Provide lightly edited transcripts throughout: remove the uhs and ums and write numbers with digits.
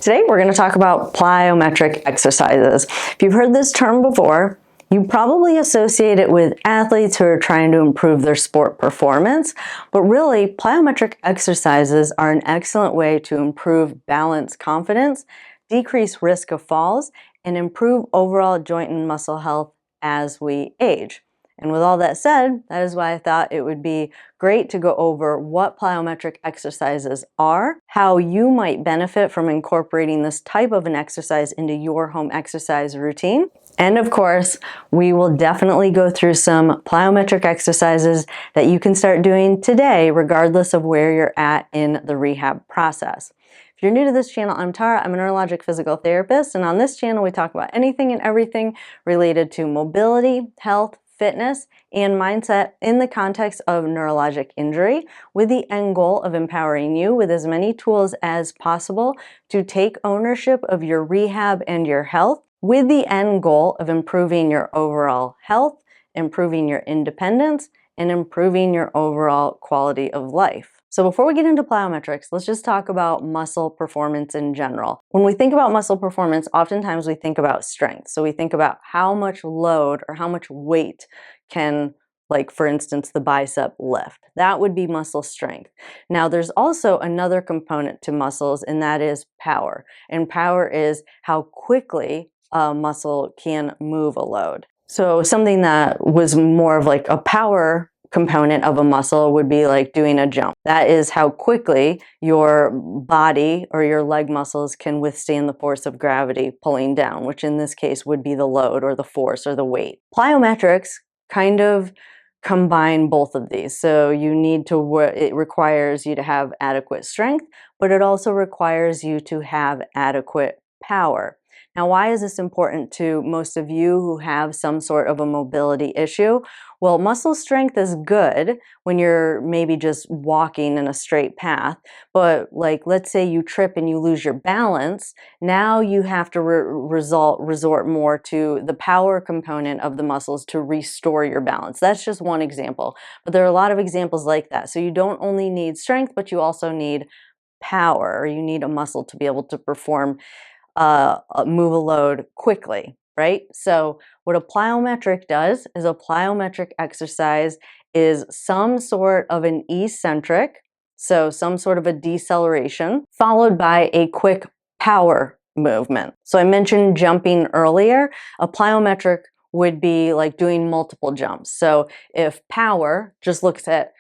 Today we're going to talk about plyometric exercises. If you've heard this term before, you probably associate it with athletes who are trying to improve their sport performance, but really plyometric exercises are an excellent way to improve balance confidence, decrease risk of falls, and improve overall joint and muscle health as we age. And with all that said, that is why I thought it would be great to go over what plyometric exercises are, how you might benefit from incorporating this type of an exercise into your home exercise routine. And of course, we will definitely go through some plyometric exercises that you can start doing today, regardless of where you're at in the rehab process. If you're new to this channel, I'm Tara. I'm a neurologic physical therapist, and on this channel we talk about anything and everything related to mobility, health, fitness, and mindset in the context of neurologic injury, with the end goal of empowering you with as many tools as possible to take ownership of your rehab and your health, with the end goal of improving your overall health, improving your independence, and improving your overall quality of life. So before we get into plyometrics, let's just talk about muscle performance in general. When we think about muscle performance, oftentimes we think about strength. So we think about how much load or how much weight can, like for instance, the bicep lift. That would be muscle strength. Now there's also another component to muscles, and that is power. And power is how quickly a muscle can move a load. So something that was more of like a power component of a muscle would be like doing a jump. That is how quickly your body or your leg muscles can withstand the force of gravity pulling down, which in this case would be the load or the force or the weight. Plyometrics kind of combine both of these. So you need to, it requires you to have adequate strength, but it also requires you to have adequate power. Now, why is this important to most of you who have some sort of a mobility issue? Well, muscle strength is good when you're maybe just walking in a straight path, but like let's say you trip and you lose your balance, now you have to resort more to the power component of the muscles to restore your balance. That's just one example, but there are a lot of examples like that. So you don't only need strength, but you also need power, or you need a muscle to be able to perform move a load quickly, right? So what a plyometric does is a plyometric exercise is some sort of an eccentric, so some sort of a deceleration, followed by a quick power movement. So I mentioned jumping earlier. A plyometric would be like doing multiple jumps. So if power just looks at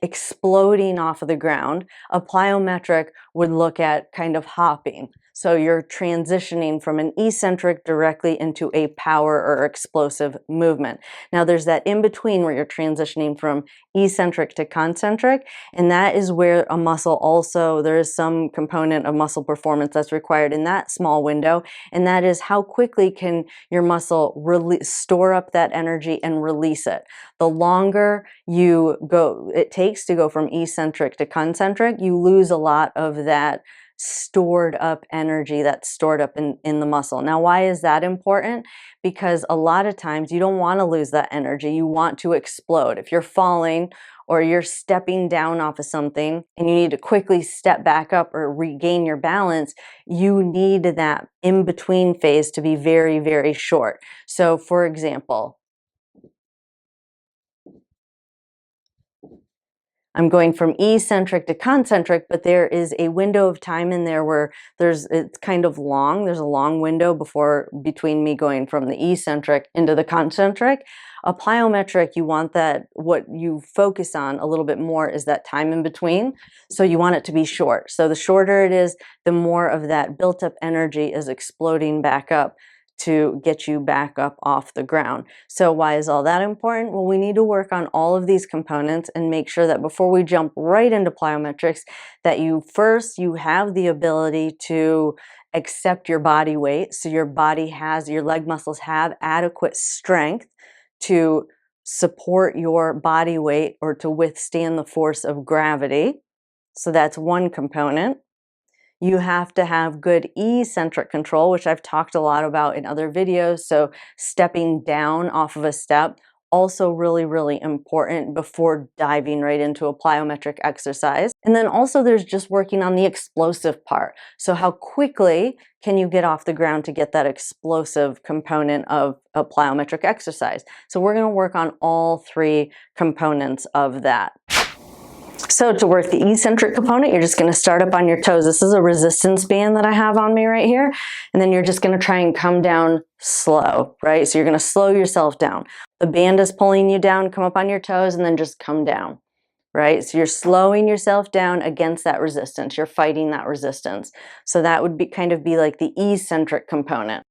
exploding off of the ground, a plyometric would look at kind of hopping. So you're transitioning from an eccentric directly into a power or explosive movement. Now there's that in between where you're transitioning from eccentric to concentric, and that is where a muscle also, there is some component of muscle performance that's required in that small window, and that is how quickly can your muscle store up that energy and release it. The longer it takes to go from eccentric to concentric, you lose a lot of that stored up energy that's stored up in the muscle. Now, why is that important? Because a lot of times you don't want to lose that energy. You want to explode. If you're falling or you're stepping down off of something and you need to quickly step back up or regain your balance, you need that in-between phase to be very, very short. So for example, I'm going from eccentric to concentric, but there is a window of time in there where it's kind of long. There's a long window between me going from the eccentric into the concentric. A plyometric, you want that, what you focus on a little bit more is that time in between. So you want it to be short. So the shorter it is, the more of that built up energy is exploding back up to get you back up off the ground. So why is all that important? Well, we need to work on all of these components and make sure that before we jump right into plyometrics, that you have the ability to accept your body weight. So your leg muscles have adequate strength to support your body weight or to withstand the force of gravity. So that's one component. You have to have good eccentric control, which I've talked a lot about in other videos. So stepping down off of a step also really, really important before diving right into a plyometric exercise. And then also there's just working on the explosive part. So how quickly can you get off the ground to get that explosive component of a plyometric exercise? So we're going to work on all three components of that. So to work the eccentric component, you're just going to start up on your toes. This is a resistance band that I have on me right here. And then you're just going to try and come down slow, right? So you're going to slow yourself down. The band is pulling you down, come up on your toes, and then just come down, right? So you're slowing yourself down against that resistance. You're fighting that resistance. So that would be kind of be like the eccentric component.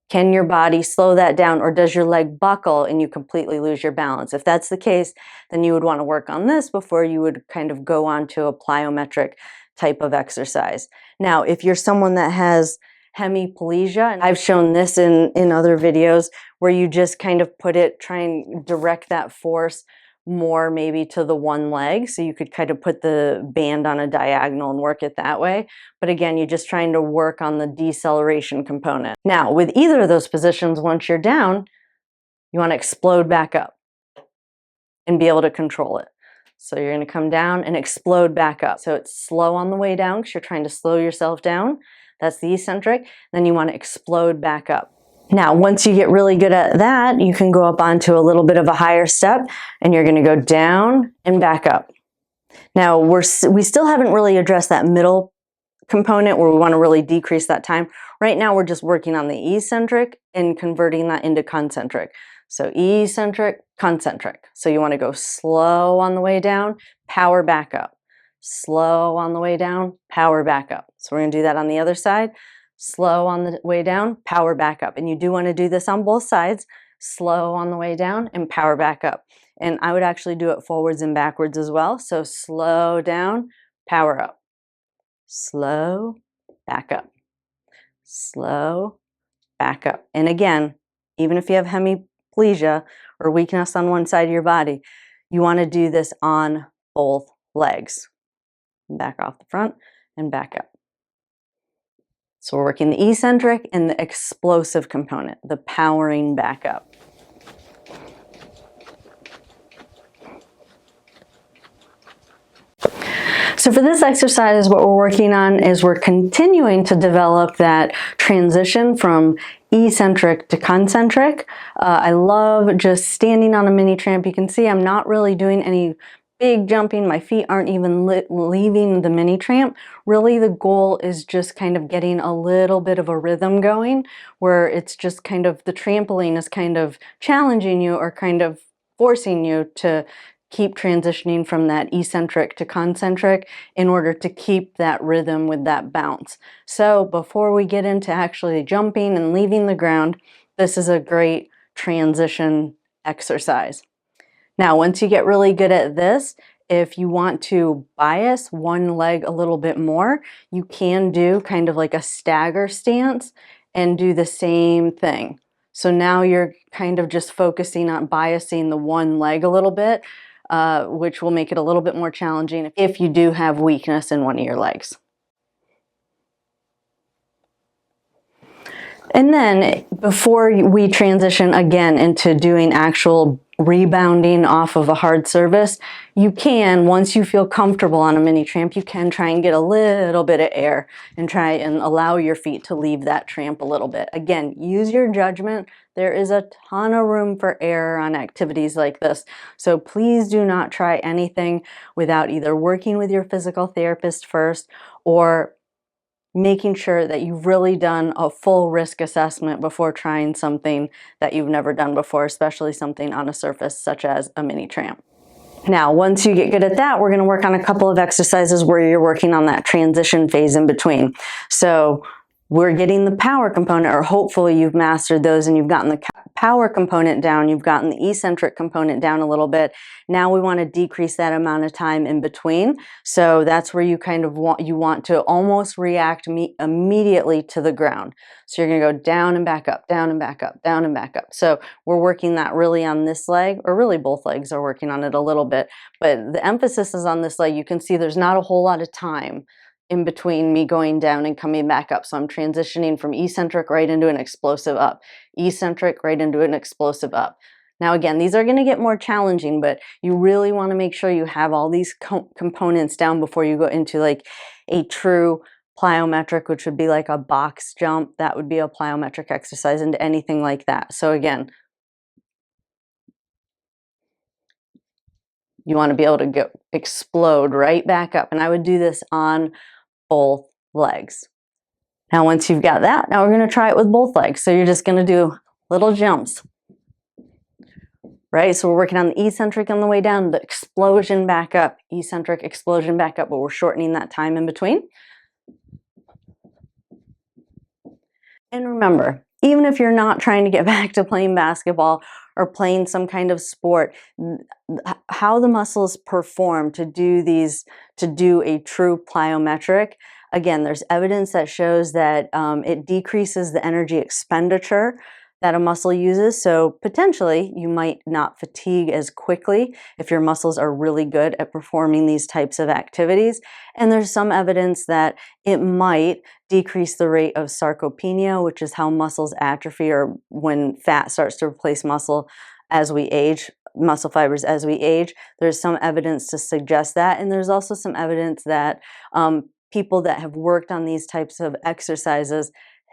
Can your body slow that down, or does your leg buckle and you completely lose your balance? If that's the case, then you would want to work on this before you would kind of go on to a plyometric type of exercise. Now, if you're someone that has hemiplegia, and I've shown this in other videos, where you just kind of try and direct that force more maybe to the one leg, so you could kind of put the band on a diagonal and work it that way. But again, you're just trying to work on the deceleration component. Now, with either of those positions, once you're down, you want to explode back up and be able to control it. So you're going to come down and explode back up. So it's slow on the way down because you're trying to slow yourself down. That's the eccentric. Then you want to explode back up. Now, once you get really good at that, you can go up onto a little bit of a higher step, and you're going to go down and back up. Now, we still haven't really addressed that middle component where we want to really decrease that time. Right now, we're just working on the eccentric and converting that into concentric. So eccentric, concentric. So you want to go slow on the way down, power back up. Slow on the way down, power back up. So we're going to do that on the other side. Slow on the way down, power back up. And you do want to do this on both sides. Slow on the way down and power back up. And I would actually do it forwards and backwards as well. So slow down, power up. Slow, back up. Slow, back up. And again, even if you have hemiplegia or weakness on one side of your body, you want to do this on both legs. Back off the front and back up. So we're working the eccentric and the explosive component, the powering back up. So for this exercise, what we're working on is we're continuing to develop that transition from eccentric to concentric. I love just standing on a mini tramp. You can see I'm not really doing any big jumping. My feet aren't even leaving the mini tramp. Really, the goal is just kind of getting a little bit of a rhythm going, where it's just kind of the trampoline is kind of challenging you or kind of forcing you to keep transitioning from that eccentric to concentric in order to keep that rhythm with that bounce. So before we get into actually jumping and leaving the ground, this is a great transition exercise. Now, once you get really good at this, if you want to bias one leg a little bit more, you can do kind of like a stagger stance and do the same thing. So now you're kind of just focusing on biasing the one leg a little bit, which will make it a little bit more challenging if you do have weakness in one of your legs. And then before we transition again into doing actual rebounding off of a hard surface, you can, once you feel comfortable on a mini tramp, you can try and get a little bit of air and try and allow your feet to leave that tramp a little bit. Again, use your judgment. There is a ton of room for error on activities like this. So please do not try anything without either working with your physical therapist first or making sure that you've really done a full risk assessment before trying something that you've never done before, especially something on a surface such as a mini tramp. Now, once you get good at that, we're going to work on a couple of exercises where you're working on that transition phase in between. So we're getting the power component, or hopefully you've mastered those and you've gotten the power component down, you've gotten the eccentric component down a little bit. Now we want to decrease that amount of time in between. So that's where you kind of want to almost react immediately to the ground. So you're going to go down and back up, down and back up, down and back up. So we're working that really on this leg, or really both legs are working on it a little bit, but the emphasis is on this leg. You can see there's not a whole lot of time in between me going down and coming back up. So I'm transitioning from eccentric right into an explosive up, eccentric right into an explosive up. Now again, these are going to get more challenging, but you really want to make sure you have all these components down before you go into like a true plyometric, which would be like a box jump. That would be a plyometric exercise, into anything like that. So again, you want to be able to go explode right back up. And I would do this on both legs. Now, once you've got that, now we're going to try it with both legs. So you're just going to do little jumps, right? So we're working on the eccentric on the way down, the explosion back up, eccentric, explosion back up, but we're shortening that time in between. And remember, even if you're not trying to get back to playing basketball or playing some kind of sport, how the muscles perform to do a true plyometric, again, there's evidence that shows that it decreases the energy expenditure that a muscle uses. So potentially you might not fatigue as quickly if your muscles are really good at performing these types of activities. And there's some evidence that it might decrease the rate of sarcopenia, which is how muscles atrophy, or when fat starts to replace muscle as we age, muscle fibers as we age. There's some evidence to suggest that. And there's also some evidence that people that have worked on these types of exercises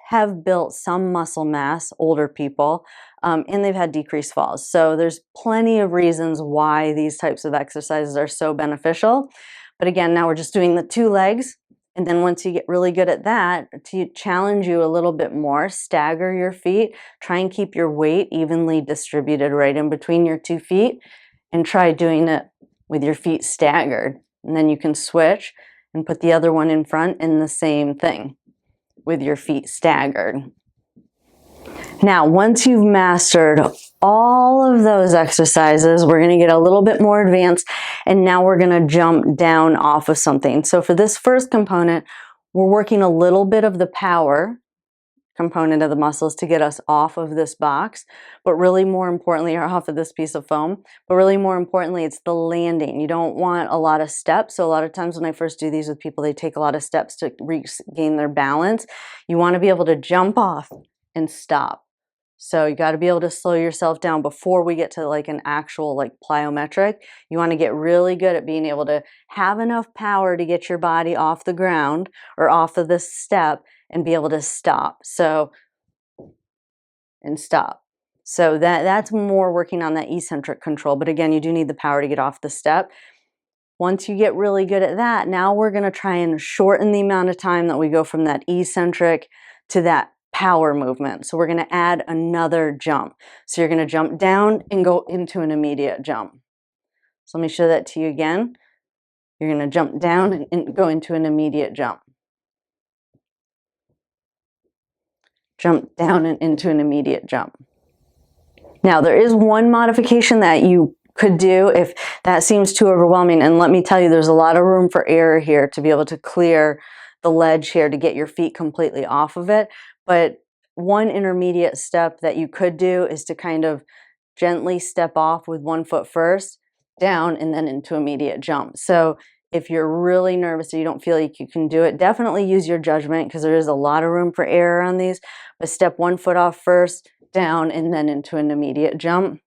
have built some muscle mass, older people, and they've had decreased falls. So there's plenty of reasons why these types of exercises are so beneficial. But again, now we're just doing the two legs. And then once you get really good at that, to challenge you a little bit more, stagger your feet, try and keep your weight evenly distributed right in between your 2 feet, and try doing it with your feet staggered. And then you can switch and put the other one in front, and the same thing with your feet staggered. Now, once you've mastered all of those exercises, we're going to get a little bit more advanced, and now we're going to jump down off of something. So for this first component, we're working a little bit of the power component of the muscles to get us off of this box, but really more importantly, or off of this piece of foam, but really more importantly, it's the landing. You don't want a lot of steps. So a lot of times when I first do these with people, they take a lot of steps to regain their balance. You want to be able to jump off and stop. So you got to be able to slow yourself down before we get to like an actual like plyometric. You want to get really good at being able to have enough power to get your body off the ground or off of this step and be able to stop. So, and stop. So that's more working on that eccentric control. But again, you do need the power to get off the step. Once you get really good at that, now we're going to try and shorten the amount of time that we go from that eccentric to that power movement. So we're going to add another jump. So you're going to jump down and go into an immediate jump. So let me show that to you again. You're going to jump down and go into an immediate jump. Jump down and into an immediate jump. Now, there is one modification that you could do if that seems too overwhelming. And let me tell you, there's a lot of room for error here to be able to clear the ledge here to get your feet completely off of it. But one intermediate step that you could do is to kind of gently step off with one foot first, down, and then into immediate jump. So if you're really nervous or you don't feel like you can do it, definitely use your judgment because there is a lot of room for error on these. But step one foot off first, down, and then into an immediate jump.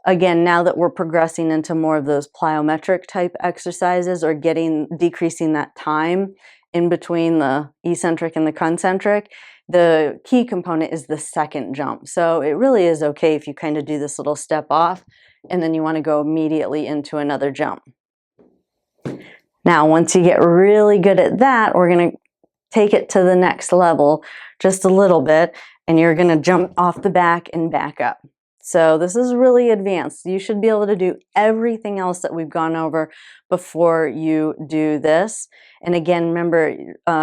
Again, now that we're progressing into more of those plyometric type exercises or decreasing that time in between the eccentric and the concentric, the key component is the second jump. So it really is okay if you kind of do this little step off and then you want to go immediately into another jump. Now, once you get really good at that, we're going to take it to the next level just a little bit, and you're going to jump off the back and back up. So this is really advanced. You should be able to do everything else that we've gone over before you do this. And again, remember,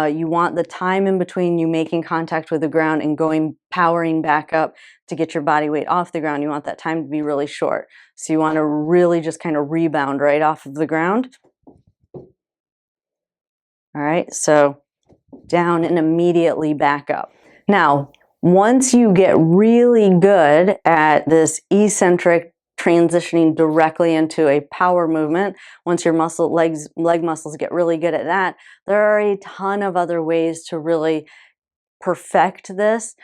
you want the time in between you making contact with the ground and powering back up to get your body weight off the ground. You want that time to be really short. So you want to really just kind of rebound right off of the ground. All right, so down and immediately back up. Now, once you get really good at this eccentric transitioning directly into a power movement, once your leg muscles get really good at that, there are a ton of other ways to really perfect this.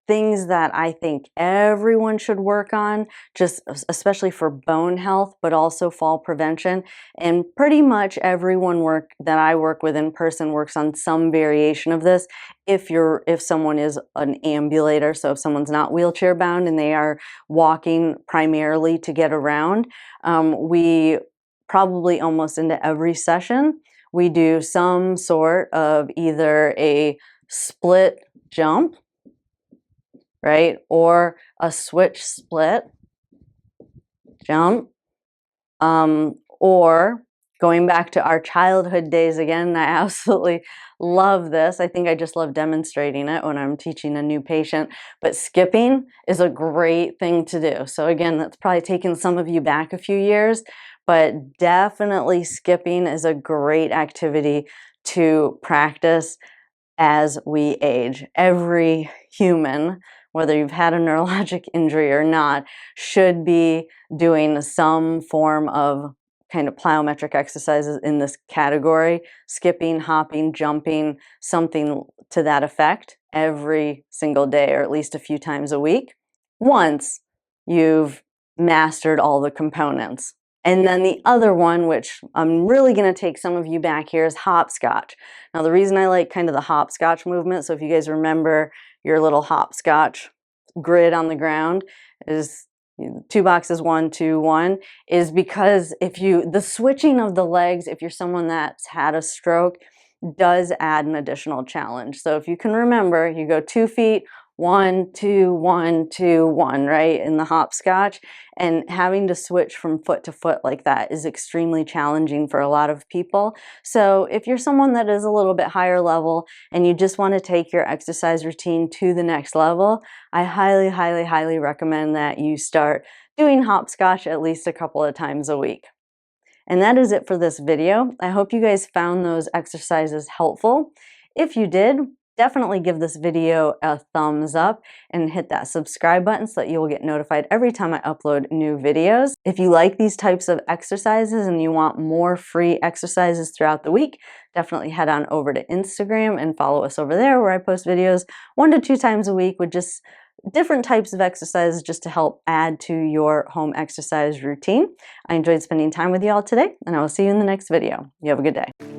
Things that I think everyone should work on, just especially for bone health, but also fall prevention. And pretty much everyone that I work with in person works on some variation of this. If someone is an ambulator, so if someone's not wheelchair bound and they are walking primarily to get around, we probably almost into every session, we do some sort of either a split jump, right? Or a switch split jump, or going back to our childhood days again, I absolutely love this. I think I just love demonstrating it when I'm teaching a new patient, but skipping is a great thing to do. So again, that's probably taken some of you back a few years, but definitely skipping is a great activity to practice as we age. Every human, whether you've had a neurologic injury or not, should be doing some form of kind of plyometric exercises in this category, skipping, hopping, jumping, something to that effect every single day, or at least a few times a week, once you've mastered all the components. And then the other one, which I'm really going to take some of you back here, is hopscotch. Now, the reason I like kind of the hopscotch movement, so if you guys remember your little hopscotch grid on the ground, is 2 boxes, 1, 2, 1, is because the switching of the legs, if you're someone that's had a stroke, does add an additional challenge. So if you can remember, you go 2 feet, 1, 2, 1, 2, 1, right, in the hopscotch, and having to switch from foot to foot like that is extremely challenging for a lot of people. So if you're someone that is a little bit higher level and you just want to take your exercise routine to the next level, I highly, highly, highly recommend that you start doing hopscotch at least a couple of times a week. And that is it for this video. I hope you guys found those exercises helpful. If you did, definitely give this video a thumbs up and hit that subscribe button so that you will get notified every time I upload new videos. If you like these types of exercises and you want more free exercises throughout the week, definitely head on over to Instagram and follow us over there, where I post videos 1 to 2 times a week with just different types of exercises just to help add to your home exercise routine. I enjoyed spending time with you all today, and I will see you in the next video. You have a good day.